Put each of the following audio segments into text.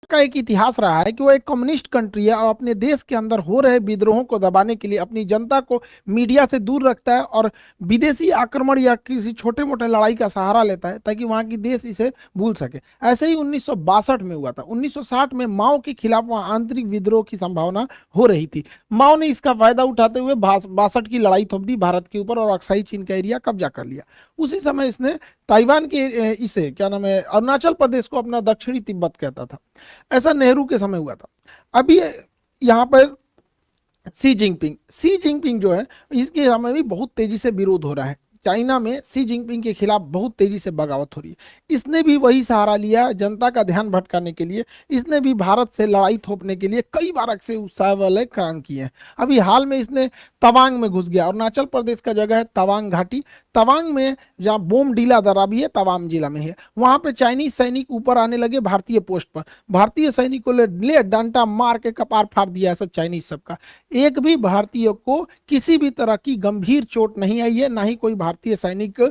का एक इतिहास रहा है कि वो एक कम्युनिस्ट कंट्री है और अपने देश के अंदर हो रहे विद्रोहों को दबाने के लिए अपनी जनता को मीडिया से दूर रखता है और विदेशी आक्रमण या किसी छोटे मोटे लड़ाई का सहारा लेता है ताकि वहां की देश इसे भूल सके। ऐसे ही 1962 में हुआ था। 1960 में माओ के खिलाफ वहां आंतरिक विद्रोह की संभावना हो रही थी। माओ ने इसका फायदा उठाते हुए 62 की लड़ाई थोप दी भारत के ऊपर और अक्साई चीन का एरिया कब्जा कर लिया। उसी समय इसने ताइवान के इसे क्या नाम है अरुणाचल प्रदेश को अपना दक्षिणी तिब्बत कहता था। ऐसा नेहरू के समय हुआ था। अभी यहाँ पर सी जिनपिंग जो है इसके समय भी बहुत तेजी से विरोध हो रहा है। चाइना में सी जिनपिंग के खिलाफ बहुत तेजी से बगावत हो रही है। इसने भी वही सहारा लिया जनता का ध्यान भटकाने के लिए। इसने भी भारत से लड़ाई थोपने के लिए कई बार अक्सर उत्साह वाले काम किए हैं। अभी हाल में इसने तवांग में घुस गया। अरुणाचल प्रदेश का जगह है तवांग घाटी। तवांग में जहाँ बोमडीला दर्रा भी है तवांग जिला में है, वहां पे चाइनीज सैनिक ऊपर आने लगे भारतीय पोस्ट पर। भारतीय सैनिकों ले डंडा मार के कपार फाड़ दिया है सब चाइनीज सबका। एक भी भारतीय को किसी भी तरह की गंभीर चोट नहीं आई है, ना ही कोई भारतीय सैनिक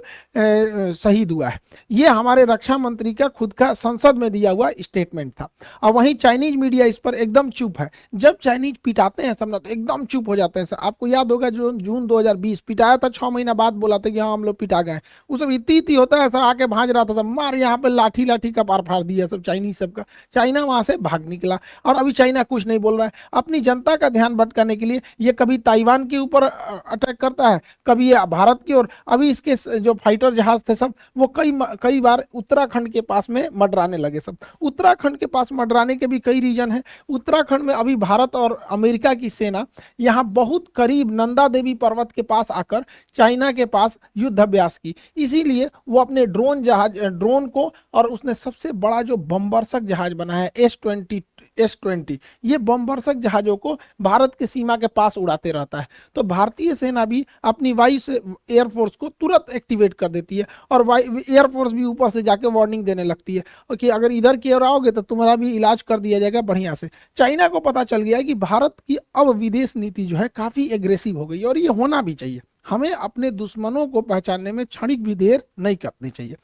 शहीद हुआ है। ये हमारे रक्षा मंत्री का खुद का संसद में दिया हुआ स्टेटमेंट था। और वहीं चाइनीज मीडिया इस पर एकदम चुप है। जब चाइनीज पिटाते हैं सब ना तो एकदम चुप हो जाते हैं। आपको याद होगा जो जून 2020 पिटाया था, 6 महीना बाद बोला था कि हाँ हम लोग पिटा गए। उस सब इतनी होता है, सब आके भाज रहा था, सब मार यहाँ पे लाठी लाठी का पार फाड़ दिया सब चाइनीज सबका। चाइना वहां से भाग निकला और अभी चाइना कुछ नहीं बोल रहा है। अपनी जनता का ध्यान भटकाने के लिए ये कभी ताइवान के ऊपर अटैक करता है, कभी ये भारत की ओर। अभी इसके जो फाइटर जहाज थे सब वो कई बार उत्तराखंड के पास में मडराने लगे सब। उत्तराखंड के पास मडराने के भी कई रीजन है। उत्तराखंड में अभी भारत और अमेरिका की सेना यहाँ बहुत करीब नंदा देवी पर्वत के पास आकर चाइना के पास युद्ध अभ्यास की। इसीलिए वो अपने ड्रोन को, और उसने सबसे बड़ा जो बमवर्षक जहाज बना है S-20 ये बमवर्षक जहाजों को भारत के सीमा के पास उड़ाते रहता है। तो भारतीय सेना भी अपनी वायु से एयरफोर्स को तुरंत एक्टिवेट कर देती है और एयरफोर्स भी ऊपर से जाके वार्निंग देने लगती है कि अगर इधर की ओर आओगे तो तुम्हारा भी इलाज कर दिया जाएगा बढ़िया से। चाइना को पता चल गया है कि भारत की अब विदेश नीति जो है काफी एग्रेसिव हो गई और ये होना भी चाहिए। हमें अपने दुश्मनों को पहचानने में क्षणिक भी देर नहीं करनी चाहिए।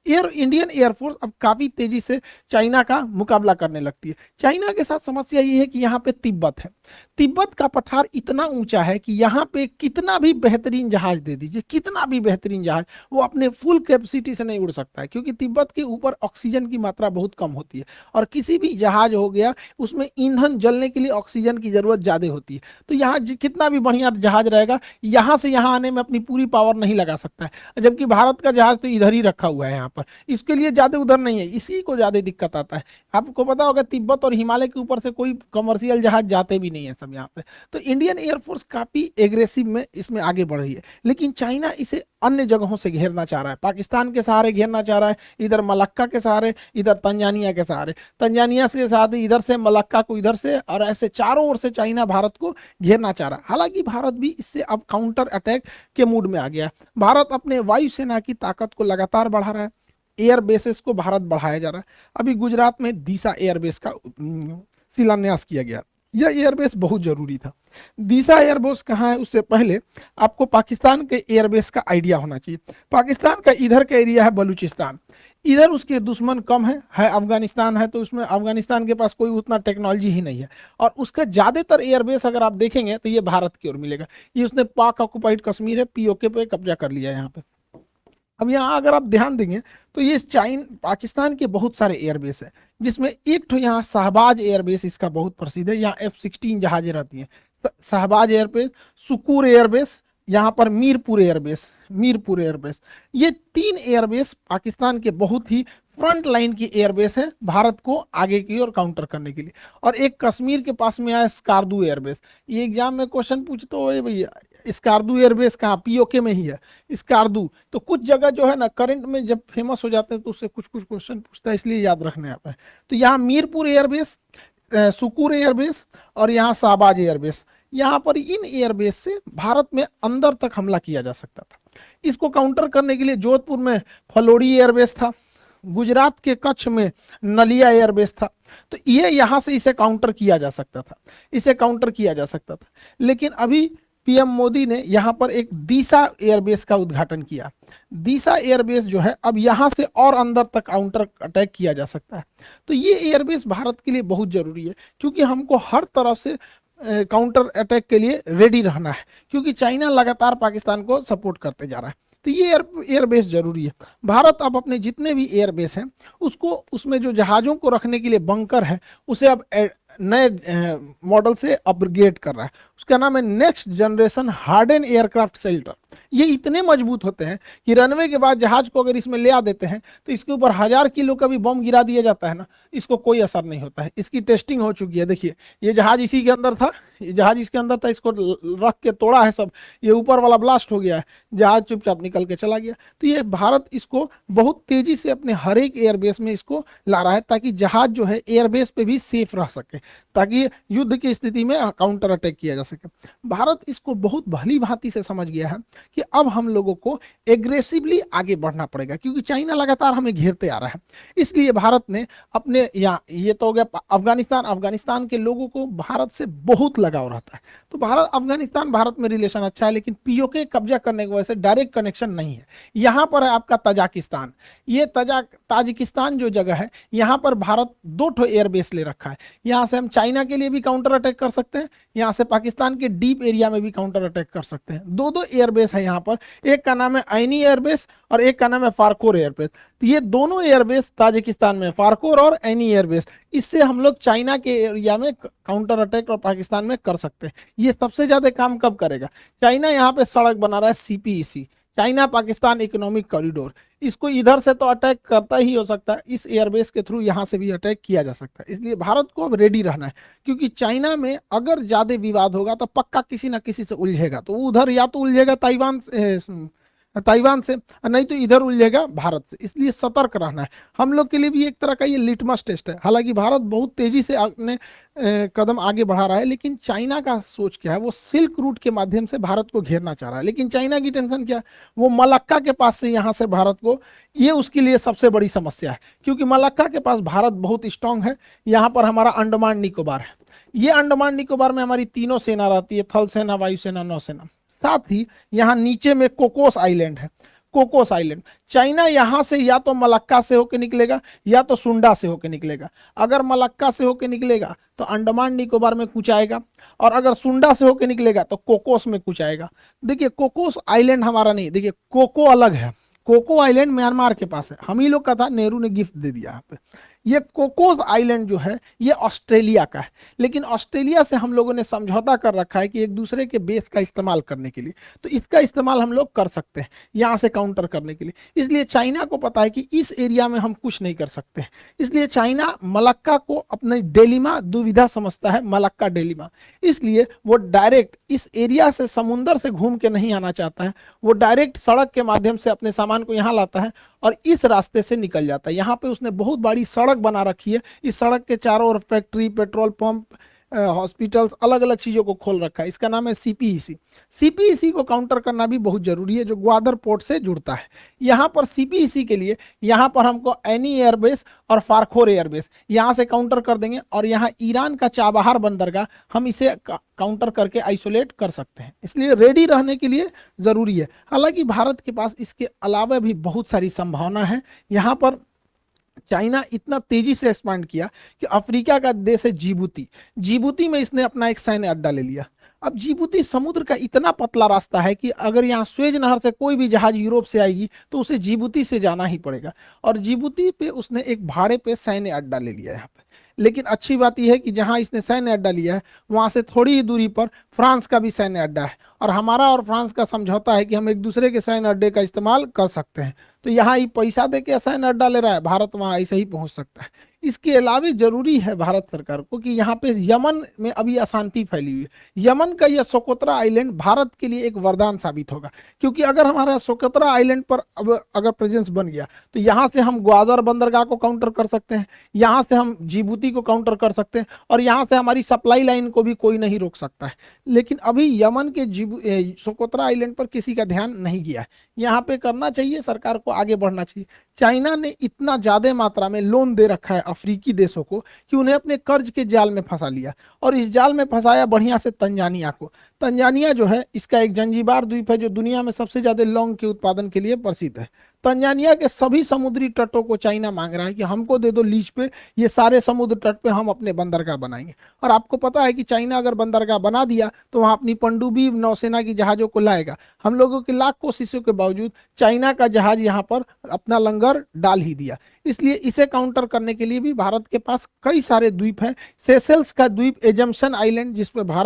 इंडियन एयरफोर्स अब काफी तेजी से चाइना का मुकाबला करने लगती है। चाइना के साथ समस्या ये है कि यहाँ पे तिब्बत है। तिब्बत का पठार इतना ऊंचा है कि यहाँ पे कितना भी बेहतरीन जहाज दे दीजिए, कितना भी बेहतरीन जहाज, वो अपने फुल कैपेसिटी से नहीं उड़ सकता है क्योंकि तिब्बत के ऊपर ऑक्सीजन की मात्रा बहुत कम होती है और किसी भी जहाज हो गया उसमें ईंधन जलने के लिए ऑक्सीजन की जरूरत ज्यादा होती है। तो यहाँ कितना भी बढ़िया जहाज रहेगा, यहाँ से यहाँ आने में अपनी पूरी पावर नहीं लगा सकता है। जबकि भारत का जहाज तो इधर ही रखा हुआ है, यहाँ पर इसके लिए ज्यादा उधर नहीं है, इसी को ज्यादा दिक्कत आता है। आपको पता होगा तिब्बत और हिमालय के ऊपर से कोई कमर्शियल जहाज जाते भी नहीं है सब यहाँ पे। तो इंडियन एयरफोर्स काफी एग्रेसिव में इसमें आगे बढ़ रही है। लेकिन चाइना इसे अन्य जगहों से घेरना चाह रहा है। पाकिस्तान के सहारे घेरना चाह रहा है, इधर मलक्का के सहारे, इधर तंजानिया के सहारे, तंजानिया के साथ इधर से मलक्का को इधर से, और ऐसे चारों ओर से चाइना भारत को घेरना चाह रहा है। हालांकि भारत भी इससे अब काउंटर अटैक के मूड में आ गया है। भारत अपने वायुसेना की ताकत को लगातार बढ़ा रहा है। एयर बेसेस को भारत बढ़ाया जा रहा है। अभी गुजरात में दीसा एयरबेस का शिलान्यास किया गया। यह एयरबेस बहुत जरूरी था। दीसा एयरबेस कहाँ है उससे पहले आपको पाकिस्तान के एयरबेस का आइडिया होना चाहिए। पाकिस्तान का इधर का एरिया है बलूचिस्तान, इधर उसके दुश्मन कम है अफगानिस्तान है, तो उसमें अफगानिस्तान के पास कोई उतना टेक्नोलॉजी ही नहीं है। और उसका ज्यादातर एयरबेस अगर आप देखेंगे तो ये भारत की ओर मिलेगा। ये उसने पाक ऑक्युपाइड कश्मीर है, पीओके पे कब्जा कर लिया है यहाँ पे। अब यहाँ अगर आप ध्यान देंगे तो ये पाकिस्तान के बहुत सारे एयरबेस है, जिसमें एक तो यहाँ शहबाज एयरबेस इसका बहुत प्रसिद्ध है। यहाँ F-16 जहाजें रहती हैं। शहबाज एयरबेस, सुकूर एयरबेस, यहाँ पर मीरपुर एयरबेस, ये 3 एयरबेस पाकिस्तान के बहुत ही फ्रंट लाइन की एयरबेस है भारत को आगे की ओर काउंटर करने के लिए। और एक कश्मीर के पास में आया स्कार्दू एयरबेस। ये एग्जाम में क्वेश्चन पूछते हो भैया स्कार्दू एयरबेस कहाँ, पीओके में ही है स्कार्दू। तो कुछ जगह जो है ना करंट में जब फेमस हो जाते हैं तो उससे कुछ कुछ क्वेश्चन पूछता है, इसलिए याद रखने आता है। तो यहाँ मीरपुर एयरबेस, सुकूर एयरबेस और यहाँ शहबाज एयरबेस, यहाँ पर इन एयरबेस से भारत में अंदर तक हमला किया जा सकता था। इसको काउंटर करने के लिए जोधपुर में फलोड़ी एयरबेस था, गुजरात के कच्छ में नलिया एयरबेस था। तो ये यहाँ से इसे काउंटर किया जा सकता था, लेकिन अभी पीएम मोदी ने यहाँ पर एक दीसा एयरबेस का उद्घाटन किया। दीसा एयरबेस जो है अब यहाँ से और अंदर तक काउंटर अटैक किया जा सकता है। तो ये एयरबेस भारत के लिए बहुत जरूरी है, क्योंकि हमको हर तरह से काउंटर अटैक के लिए रेडी रहना है, क्योंकि चाइना लगातार पाकिस्तान को सपोर्ट करते जा रहा है। तो ये एयरबेस जरूरी है। भारत अब अपने जितने भी एयरबेस हैं उसको, उसमें जो जहाज़ों को रखने के लिए बंकर है उसे अब नए मॉडल से अपग्रेड कर रहा है। उसका नाम है next generation harden aircraft shelter. ये इतने मजबूत होते हैं कि रनवे के बाद जहाज को अगर इसमें ले आ देते हैं तो इसके ऊपर 1000 किलो का भी बम गिरा दिया जाता है ना, इसको कोई असर नहीं होता है। इसकी टेस्टिंग हो चुकी है। देखिए ये जहाज इसी के अंदर था, ये जहाज इसके अंदर था, इसको रख के तोड़ा है सब, ये ऊपर वाला ब्लास्ट हो गया है, जहाज चुपचाप निकल के चला गया। तो ये भारत इसको बहुत तेजी से अपने हर एक एयरबेस में इसको ला रहा है, ताकि जहाज जो है एयरबेस पे भी सेफ रह सके, ताकि युद्ध की स्थिति में काउंटर अटैक किया जा सके। भारत इसको बहुत भली भांति से समझ गया है कि अब हम लोगों को एग्रेसिवली आगे बढ़ना पड़ेगा, क्योंकि चाइना लगातार हमें घेरते आ रहा है। इसलिए भारत ने अपने यहाँ, ये तो हो गया अफगानिस्तान, अफगानिस्तान के लोगों को भारत से बहुत लगाव रहता है। तो भारत अफगानिस्तान भारत में रिलेशन अच्छा है, लेकिन पीओके कब्जा करने की वजह से डायरेक्ट कनेक्शन नहीं है। यहाँ पर है आपका तजाकिस्तान। ये ताजिकिस्तान जो जगह है, यहाँ पर भारत 2 एयरबेस ले रखा है। यहाँ से हम चाइना के लिए भी काउंटर अटैक कर सकते हैं, यहाँ से पाकिस्तान के डीप एरिया में भी काउंटर अटैक कर सकते हैं। 2 एयरबेस है यहाँ पर, एक का नाम है ऐनी एयरबेस और एक का नाम है फारकोर एयरबेस। तो ये दोनों एयरबेस ताजिकिस्तान में, फारकोर और ऐनी एयरबेस, इससे हम लोग चाइना के एरिया में काउंटर अटैक और पाकिस्तान में कर सकते हैं। ये सबसे ज्यादा काम कब करेगा? चाइना यहाँ पे सड़क बना रहा है CPEC, China Pakistan economic corridor, इसको इधर से तो अटैक करता ही हो सकता है, इस एयरबेस के थ्रू यहाँ से भी अटैक किया जा सकता है। इसलिए भारत को अब रेडी रहना है, क्योंकि चाइना में अगर ज्यादा विवाद होगा तो पक्का किसी ना किसी से उलझेगा। तो उधर या तो उलझेगा ताइवान से, नहीं तो इधर उलझेगा भारत से। इसलिए सतर्क रहना है। हम लोग के लिए भी एक तरह का ये लिटमस टेस्ट है। हालांकि भारत बहुत तेजी से अपने कदम आगे बढ़ा रहा है, लेकिन चाइना का सोच क्या है, वो सिल्क रूट के माध्यम से भारत को घेरना चाह रहा है। लेकिन चाइना की टेंशन क्या है, वो मलक्का के पास से यहाँ से भारत को, ये उसके लिए सबसे बड़ी समस्या है, क्योंकि मलक्का के पास भारत बहुत स्ट्रांग है। यहाँ पर हमारा अंडमान निकोबार है, ये अंडमान निकोबार में हमारी तीनों सेना रहती है, थल सेना, वायुसेना, नौसेना। साथ ही यहाँ नीचे में कोकोस आइलैंड है, कोकोस आइलैंड। चाइना यहाँ से या तो मलक्का से होकर निकलेगा या तो सुंडा से होकर निकलेगा। अगर मलक्का से होकर निकलेगा तो अंडमान निकोबार में कुछ आएगा, और अगर सुंडा से होकर निकलेगा तो कोकोस में कुछ आएगा। देखिए कोकोस आइलैंड हमारा नहीं, देखिए कोको अलग है, कोको आइलैंड म्यांमार के पास है, हम ही लोग का था, नेहरू ने गिफ्ट दे दिया यहाँ पे। ये कोकोस आइलैंड जो है ये ऑस्ट्रेलिया का है, लेकिन ऑस्ट्रेलिया से हम लोगों ने समझौता कर रखा है कि एक दूसरे के बेस का इस्तेमाल करने के लिए, तो इसका इस्तेमाल हम लोग कर सकते हैं यहाँ से काउंटर करने के लिए। इसलिए चाइना को पता है कि इस एरिया में हम कुछ नहीं कर सकते हैं, इसलिए चाइना मलक्का को अपने डेलिमा दुविधा समझता है, मलक्का डेलिमा। इसलिए वो डायरेक्ट इस एरिया से, समुंदर से घूम के नहीं आना चाहता है, वो डायरेक्ट सड़क के माध्यम से अपने सामान को यहाँ लाता है और इस रास्ते से निकल जाता है। यहाँ पे उसने बहुत बड़ी सड़क बना रखी है, इस सड़क के चारों ओर फैक्ट्री, पेट्रोल पंप, हॉस्पिटल्स, अलग अलग चीजों को खोल रखा है। इसका नाम है सीपीईसी। सीपीईसी को काउंटर करना भी बहुत जरूरी है, जो ग्वादर पोर्ट से जुड़ता है। यहाँ पर सीपीईसी के लिए यहाँ पर हमको ऐनी एयरबेस और फारखोर एयरबेस यहाँ से काउंटर कर देंगे, और यहाँ ईरान का चाबहार बंदरगाह हम इसे काउंटर करके आइसोलेट कर सकते हैं। इसलिए रेडी रहने के लिए जरूरी है। हालांकि भारत के पास इसके अलावा भी बहुत सारी संभावना है। यहाँ पर चाइना इतना तेजी से एक्सपांड किया कि अफ्रीका का देश है जिबूती, जिबूती में इसने अपना एक सैन्य अड्डा ले लिया। अब जिबूती समुद्र का इतना पतला रास्ता है कि अगर यहाँ स्वेज नहर से कोई भी जहाज यूरोप से आएगी तो उसे जिबूती से जाना ही पड़ेगा, और जिबूती पे उसने एक भाड़े पे सैन्य अड्डा ले लिया यहाँ पे। लेकिन अच्छी बात यह है कि जहां इसने सैन्य अड्डा लिया है वहां से थोड़ी ही दूरी पर फ्रांस का भी सैन्य अड्डा है, और हमारा और फ्रांस का समझौता है कि हम एक दूसरे के सैन्य अड्डे का इस्तेमाल कर सकते हैं। तो यहाँ ही पैसा दे के सैन्य अड्डा ले रहा है, भारत वहां ऐसे ही पहुंच सकता है। इसके अलावा जरूरी है भारत सरकार को कि यहाँ पे यमन में अभी अशांति फैली हुई है। यमन का यह सोकोत्रा आइलैंड भारत के लिए एक वरदान साबित होगा, क्योंकि अगर हमारा सोकोत्रा आइलैंड पर अब अगर प्रेजेंस बन गया तो यहाँ से हम ग्वादर बंदरगाह को काउंटर कर सकते हैं, यहाँ से हम जिबूती को काउंटर कर सकते हैं, और यहाँ से हमारी सप्लाई लाइन को भी कोई नहीं रोक सकता है। लेकिन अभी यमन के सोकोत्रा आइलैंड पर किसी का ध्यान नहीं गया है। यहाँ पे करना चाहिए, सरकार को आगे बढ़ना चाहिए। चाइना ने इतना ज्यादा मात्रा में लोन दे रखा है अफ्रीकी देशों को कि उन्हें अपने कर्ज के जाल में फंसा लिया, और इस जाल में फंसाया बढ़िया से तंजानिया को। तंजानिया जो है इसका एक जंजीबार द्वीप है जो दुनिया में सबसे ज्यादा लौंग के उत्पादन के लिए प्रसिद्ध है। तंजानिया के सभी समुद्री तटों को चाइना मांग रहा है कि हमको दे दो लीज पे, ये सारे समुद्र तट पे हम अपने बंदरगाह बनाएंगे। और आपको पता है कि चाइना अगर बंदरगाह बना दिया तो वहां अपनी पनडुब्बी नौसेना की जहाजों को लाएगा। हम लोगों की लाख कोशिशों के बावजूद चाइना का जहाज यहाँ पर अपना लंगर डाल ही दिया। इसलिए इसे काउंटर करने के लिए भी भारत के पास कई सारे द्वीप हैं। सेशेल्स का द्वीप एजम्पशन आइलैंड, जिसपे भारत